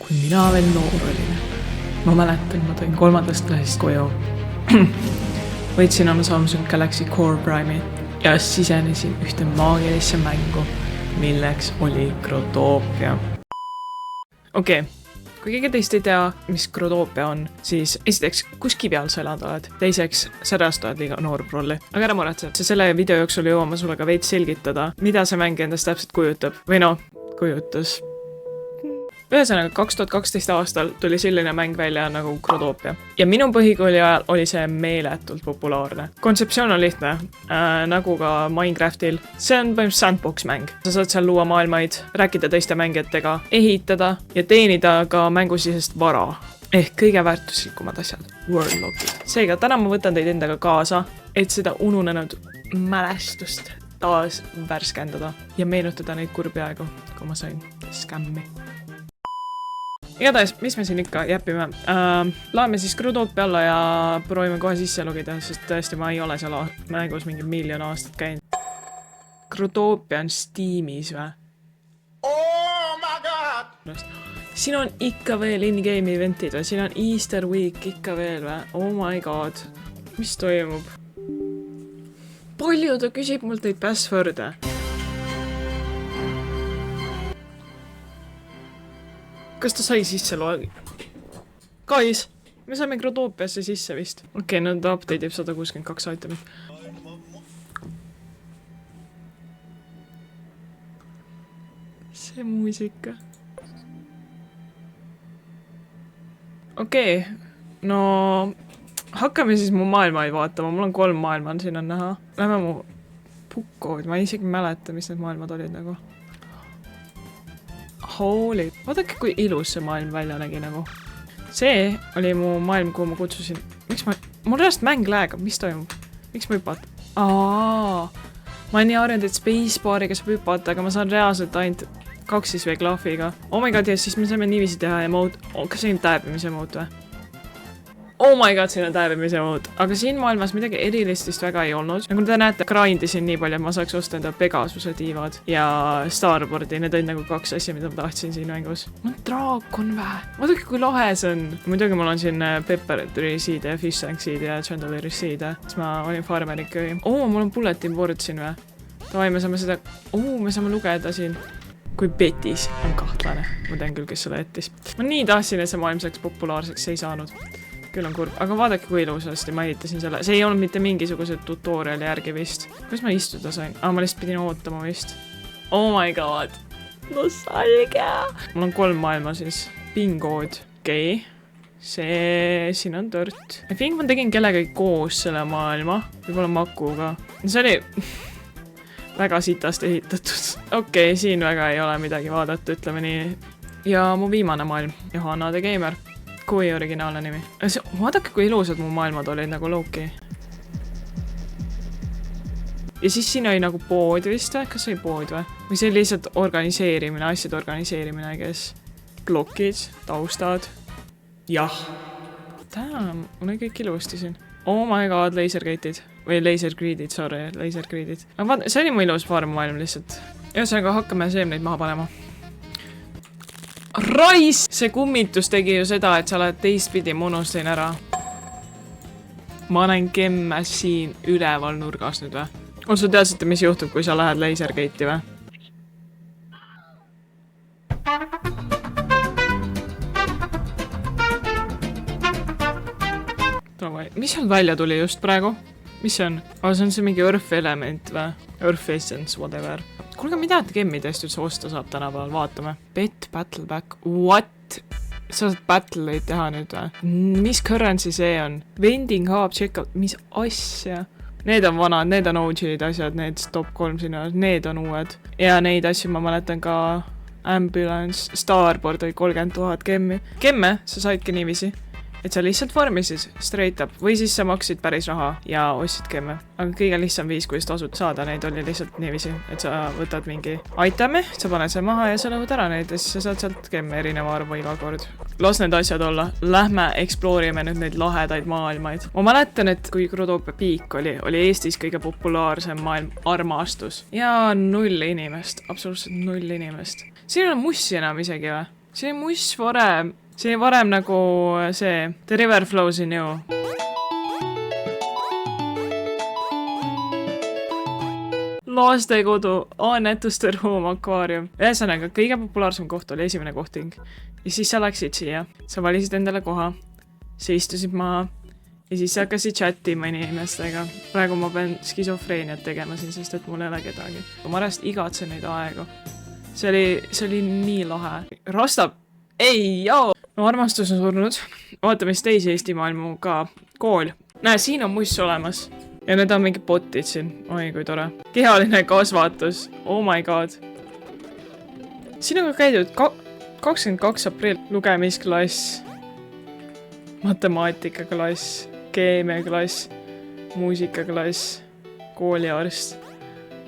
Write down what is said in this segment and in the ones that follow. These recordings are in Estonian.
kui mina veel noor olin. Ma mäletan, ma tõin 3. klassist koju. Võtsin oma Samsung Galaxy Core Prime'i ja sisenesin ühte maagilisse mängu, milleks oli Grotopia. Okei. Kui keegi teist ei tea, mis Grotopia on, siis esiteks, kus kivi all sa elad oled? Teiseks, sa oled liiga noor prolli. Aga ära muretse, selle video jooksul jõuame sulle ka veits selgitada, mida see mäng endast täpselt kujutab. Või kujutas. Ühesõnaga, 2012 aastal tuli selline mäng välja nagu Grotopia. Ja minu põhikooli ajal oli see meeletult populaarne. Kontseptsioon on lihtne, nagu ka Minecraftil. See on põhimõtteliselt sandbox mäng. Sa saad seal luua maailmaid, rääkida teiste mängijatega, ehitada ja teenida ka mängusisest vara. Ehk kõige väärtuslikumad asjad. Worldlogid. Seega, täna ma võtan teid endaga kaasa, et seda ununenud mälestust taas värskendada ja meenutada neid kurbi aegu, kui ma sain skämmi. Igatahes, mis me siin ikka jäpime? Laeme siis Grotopia alla ja proovime kohe sisse logida, sest tõesti ma ei ole seal mängus mingi 1 miljon aastat käinud. Grotopia on Steamis või? Oh my god! Siin on ikka veel in-game eventid või? Siin on Easter Week ikka veel või? Oh my god! Mis toimub? Palju ta küsib mult neid password'e? Kas ta sai sisse loegi? Guys, me saime Grotopiasse sisse vist. Okei, no ta update ib 162 itemit. See muusika. Okei, no hakkame siis mu maailmaid vaatama. Mul on 3 maailma, siin on näha. Lähme mu pukkood, ma isegi mäleta, mis need maailmad olid nagu. Holy, vaadake kui ilus see maailm välja nägi nagu. See oli mu maailm, kuhu ma kutsusin. Mul reast mäng läägab, mis toimub? Miks ma hüpata? Ma olen nii arjanud, et spacebaariga saab hüpata, aga ma saan reaalselt ainult 2 või klahviga. Oh my god, ja siis me saame niiviisi teha ja mood. Kas see on tääbimise mood või? Oh my god, siin on tääbimise mood. Aga siin maailmas midagi erilistist väga ei olnud. Nagu te näete, grindisin nii palju, et ma saaks osta enda Pegasuse tiivad ja Starboardi. Need olid nagu 2 asja, mida ma tahtsin siin mängus. Mul on draakon vä? Vaadake, kui lahe see on. Muidugi mul on siin pepperberry seed ja fish tank seed ja chandelier seed. Siis ma olin farmer ikkagi. Mul on bulletin board siin vä? Tavai, me saame seda... me saame lugeda siin. Kui Betis on kahtlane. Ma tean küll, kes selle ettis. Ma nii tahtsin, et see maailm saaks populaarseks, ei saanud. Küll on kurb, aga vaadake kui ilusasti ma ehitasin selle. See ei olnud mitte mingisuguse tutoriali järgi vist. Kuidas ma istuda sain? Ma lihtsalt pidin ootama vist. Oh my god. Nostalgia. Mul on 3 maailma siis. Pingood. Okei. See siin on tört. I think ma tegin kellegagi koos selle maailma. Võib-olla Makuga. See oli väga sitast ehitatud. Okei, siin väga ei ole midagi vaadata, ütleme nii. Ja mu viimane maailm. Johanna the Gamer. Kui originaalne nimi. Vaadake, kui ilusad mu maailmad olid nagu Loki. Ja siis siin oli nagu pood vist või? Kas see oli pood või? Või see oli lihtsalt organiseerimine, asjade organiseerimine, kes blokid, taustad. Jah. Damn, mul oli kõik ilusti siin. Oh my god, lasergate'id. Või lasergridid, sorry, lasergridid. Aga vaata, see oli mu ilus farm maailm lihtsalt. Ühesõnaga hakkame seemneid maha panema. Rais! See kummitus tegi ju seda, et sa oled teistpidi, ma unustasin ära. Ma olen gemme siin üleval nurgas nüüd või? On sa teadsite, mis juhtub, kui sa lähed lasergate'i või? Mis seal välja tuli just praegu? Mis see on? See on see mingi Earth element või? Earth essence, whatever. Kuulge, mida gemmidest üldse osta saab tänapäeval? Vaatame. Bet, battle back. What? Sa saad battle'id teha nüüd või? Mis currency see on? Vending hub, checkout. Mis asja? Need on vanad, need on OG-d asjad, need top 3 sinna. Need on uued. Ja neid asju ma mäletan ka Ambulance, Starboard oli 30 000 gemmi. Gemme sa saidki niiviisi. Et sa lihtsalt farmisid straight up või siis sa maksid päris raha ja ostsid gemme. Aga kõige lihtsam viis, kuidas tasud saada neid oli lihtsalt niiviisi, et sa võtad mingi itemi, sa paned see maha ja sa lõhud ära neid ja siis sa saad sealt gemme erineva arvu iga kord. Las need asjad olla. Lähme exploorime nüüd neid lahedaid maailmaid. Ma mäletan, et kui Grotopia Peak oli Eestis kõige populaarsem maailm Armastus. Ja 0 inimest, absoluutselt 0 inimest. Siin on mussi enam isegi või? see muss varem. See varem nagu see The River Flows in You. Lastekodu, Annetuste ruum, akvaarium. Ühesõnaga, kõige populaarsem koht oli esimene kohting. Ja siis sa läksid siia. Sa valisid endale koha. Sa istusid maha. Ja siis sa hakkasid chatima inimestega. Praegu ma pean skisofreeniat tegema siin, sest et mul ei ole kedagi. Ma räst igatsen neid aegu. See oli nii lahe. Rastab. Ei, joo! No armastus on surnud. Vaatame siis teisi Eesti maailmu ka. Kool. Näe, siin on muss olemas. Ja need on mingi botid siin. Oi, kui tore. Kehaline kasvatus. Oh my god. Siin on ka käidud 22. aprill. Lugemisklass. Matemaatikaklass. Keemiaklass. Muusikaklass. Kooliarst.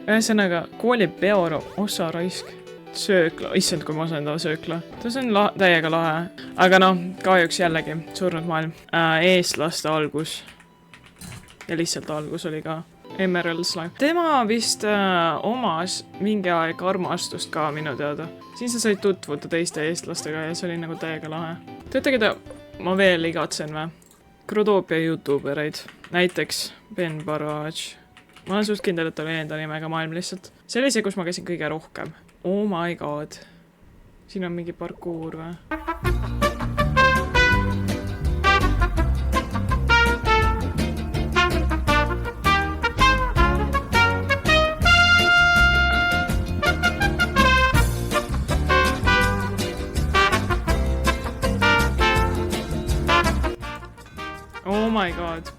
Ühesõnaga, kooli peoro osa raisk. Söökla. Issand, kui masendava söökla. See on täiega lahe. Aga noh, kahjuks jällegi surnud maailm. Eestlaste algus. Ja lihtsalt algus oli ka Emerald Slime. Tema vist omas mingi aeg armastust ka minu teada. Siin sa said tutvuda teiste eestlastega ja see oli nagu täiega lahe. Teate, keda ma veel igatsen või? Krodoopia YouTubereid. Näiteks Ben Barrage. Ma olen suht kindel, et oli enda nimega maailm lihtsalt. See oli see, kus ma käisin kõige rohkem. Oh my god. Siin on mingi parkuur või? Oh my god.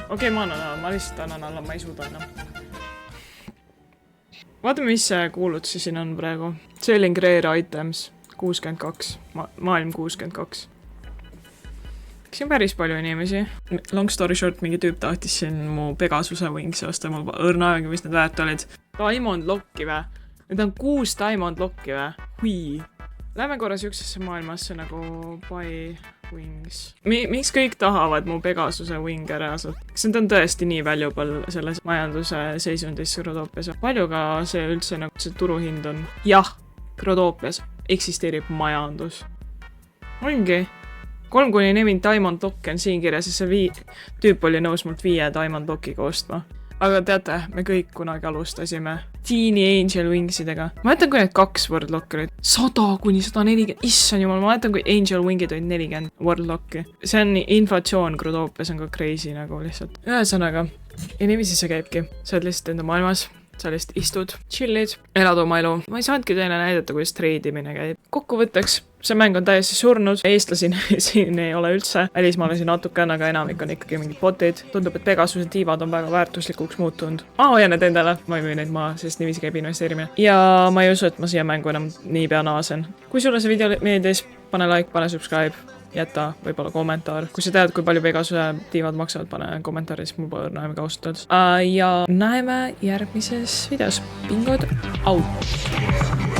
Okei, ma annan alla, ma lihtsalt annan alla, ma ei suuda enam. Vaatame, mis kuulutusi siin on praegu. Selling rare items 62. Maailm 62. Siin on päris palju inimesi. Long story short, mingi tüüp tahtis siin mu Pegasuse wings osta, mul õrna aega, mis need väärt olid. Diamond Locki vä? Need on 6 Diamond Locki vä? Hui. Lähme korra siuksesse maailmasse nagu buy wings. Miks kõik tahavad mu Pegasuse wing ära asut? Kas need on tõesti nii valuable selles majanduse seisundis Krodoopias? Palju ka see üldse nagu see turuhind on? Jah, Krodoopias eksisteerib majandus. Ongi. 3-4 Diamond Lock on siin kirjas ja see tüüp oli nõus mult 5 Diamond Lockiga ostma. Aga teate, me kõik kunagi alustasime Teeny Angel Wingsidega. Ma mäletan, kui need 2 World Locki olid 100–140. Issand jumal, ma mäletan, kui Angel Wingid olid 40 World Locki. See on inflatsioon Krodoopias on ka crazy nagu lihtsalt. Ühesõnaga, ja niiviisi see käibki. Sa oled lihtsalt enda maailmas. Sa lihtsalt istud, chillid, elad oma elu. Ma ei saanudki teile näidata, kuidas treidimine käib. Kokkuvõtteks, see mäng on täiesti surnud. Eestlasi siin ei ole üldse. Välismaalasi natuke on, aga enamik on ikkagi mingid botid. Tundub, et Pegasuse tiivad on väga väärtuslikuks muutunud. Ma hoian need endale. Ma ei müü neid maha, sest niiviisi käib investeerimine. Ja ma ei usu, et ma siia mängu enam niipea naasen. Kui sulle see video meeldis, pane like, pane subscribe. Jäta võib-olla kommentaar. Kui sa tead, kui palju Pegasuse tiivad maksavad, pane kommentaaris, mul pole õrna aega ausalt öeldes. Ja näeme järgmises videos. Pingod out!